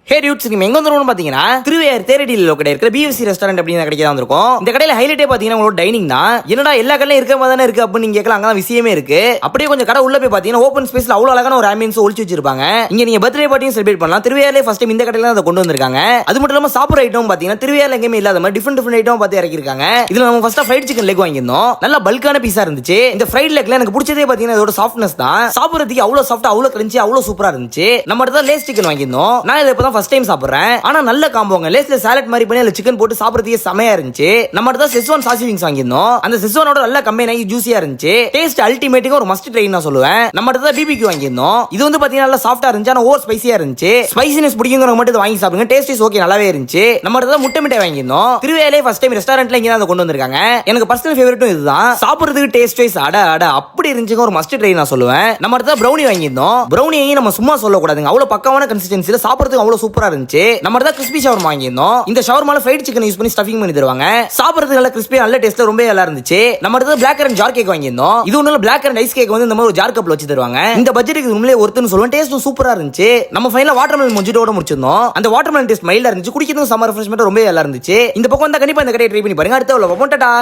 ஹே dudes, நீங்க எங்க வந்துருவோம்னு பாத்தீங்கன்னா திருவையார் தேரடியில கடை இருக்கிற பிஎஃப்சி ரெஸ்டாரண்ட் அப்படின்னு கடைக்கு தான் வந்திருக்கோம். இந்த கடையில ஹைலைட்டே பாத்தீங்கன்னா உங்களோட டைனிங் தான். என்னடா எல்லா கடையிலும் இருக்க மாதிரி தானே இருக்கு அப்படின்னு நீங்க கேட்கலாம். அங்கதான் விஷயமே இருக்கு. அப்படியே கொஞ்சம் கடை உள்ள போய் பாத்தீங்கன்னா ஓப்பன் ஸ்பேஸ்ல அவ்வளவு அழகான ஒரு ஆம்பியன்ஸ் ஒளிச்சு வச்சிருப்பாங்க. இங்க நீங்க பர்த்டே பார்ட்டியும் செலிப்ரேட் பண்ணலாம். திருவையார்ல ஃபர்ஸ்ட் டைம் இந்த கடையில அதை கொண்டு வந்திருக்காங்க. அது மட்டும் இல்லாம சாப்பிடுற ஐட்டம் பாத்தீங்கன்னா திருவையார்ல எங்கேயுமே இல்லாத மாதிரி டிஃபரெண்ட் ஐட்டம் பார்த்து இறக்கிருக்காங்க. இதுல நம்ம ஃபர்ஸ்ட் ஃப்ரைட் சிக்கன் லெக் வாங்கியிருந்தோம். நல்ல பல்கான பீஸா இருந்துச்சு. இந்த ஃப்ரைட் லெக்ல எனக்கு பிடிச்சதே பாத்தீங்கன்னா இதோட சாஃப்ட்னஸ் தான். சாப்பிடுறதுக்கு அவ்வளவு சாஃப்டா அவ்வளவு கிரன்ச்சி அவ்வளவு சூப்பரா இருந்துச்சு. நம்ம அடுத்த லேஸ் சிக்கன் வாங்கியிருந்தோம். நான் இதை இப்பதான் ஃபர்ஸ்ட் டைம் சாப்பிடுறேன். ஆனா நல்ல காம்போங்க. லேஸ்ல சாலட் மாதிரி பண்ணி அதுல சிக்கன் போட்டு சாப்பிடுறதுக்கே செமையா இருந்துச்சு. நம்ம அடுத்த செஸ்வான் சாசி விங்ஸ் வாங்கியிருந்தோம். அந்த செஸ்வானோட நல்ல கம்பைன் ஆகி ஜூசியா இருந்துச்சு. டேஸ்ட் அல்டிமேட்டுக்கு ஒரு மஸ்ட் ட்ரை நான் சொல்லுவேன். நம்ம அடுத்த பிபிக்யூ வாங்கியிருந்தோம். இது வந்து பாத்தீங்கன்னா நல்லா சாஃப்டா இருந்துச்சு. ஆனா ஓவர் ஸ்பைசியா இருந்துச்சு. ஸ்பைசினஸ் பிடிக்குங்கிறவங்க மட்டும் வாங்கி சாப்பிடுங்க. டேஸ்ட் இஸ் ஓகே, நல்லாவே இருந்துச்சு. நம்ம அடுத்த முட்டை மிட்டாய் வாங்கியிருந்தோம். திருவேலே ஃபர்ஸ்ட் டைம் ரெஸ்டாரண்ட்ல இங்க தான் கொண்டு வந்திருக்காங்க. எனக்கு பர்சனல் ஃபேவரட்டும் இதுதான். சாப்பிடுறதுக்கு டேஸ்ட் வைஸ் அட அப்படி இருந்துச்சுங்க. ஒரு மஸ்ட் ட்ரை நான் சொல்லுவேன். நம்ம அடுத்த ப்ரௌனி வாங்கியிருந்தோம். ப்ரௌனியையும் நம்ம சும்மா சொல்லக்கூடாதுங்க. அவ்வளவு பக்கமான கன்சிஸ்டன்சில சாப்பிடுறதுக்கு அவ்வளவு சூப்பரா இருந்துச்சு. நம்ம அடுத்த கிறிஸ்பி ஷவர்மா வாங்கியிருந்தோம். இந்த ஷவர்மால ஃப்ரைட் சிக்கன் யூஸ் பண்ணி ஸ்டஃபிங் பண்ணி தருவாங்க. சாப்பிடுறதுக்கு நல்ல கிறிஸ்பி நல்ல டேஸ்ட்ல ரொம்ப நல்லா இருந்துச்சு. நம்ம அடுத்து பிளாக் கரண்ட் ஜார் கேக் வாங்கியிருந்தோம். இது ஒண்ணுல பிளாக் கரண்ட் ஐஸ் கேக் வந்து இந்த மாதிரி ஒரு ஜார் கப்ல வச்சு தருவாங்க. இந்த பட்ஜெட்டுக்கு உண்மையிலே ஒருத்தன்னு சொல்லுவேன். டேஸ்டும் சூப்பரா இருந்துச்சு. நம்ம ஃபைனலா வாட்டர்மெலன் மொஜிட்டோட முடிச்சிருந்தோம். அந்த வாட்டர்மெலன் டேஸ்ட் மைல்டா இருந்துச்சு. குடிக்கிறதுக்கு சம்மர் ரெஃப்ரெஷ்மெண்ட் ரொம்ப நல்லா இருந்துச்சு. இந்த பக்கம் வந்தா கண்டிப்பா இந்த கடையை ட்ரை பண்ணி பாருங்க. அடுத்த உள்ள டாடா.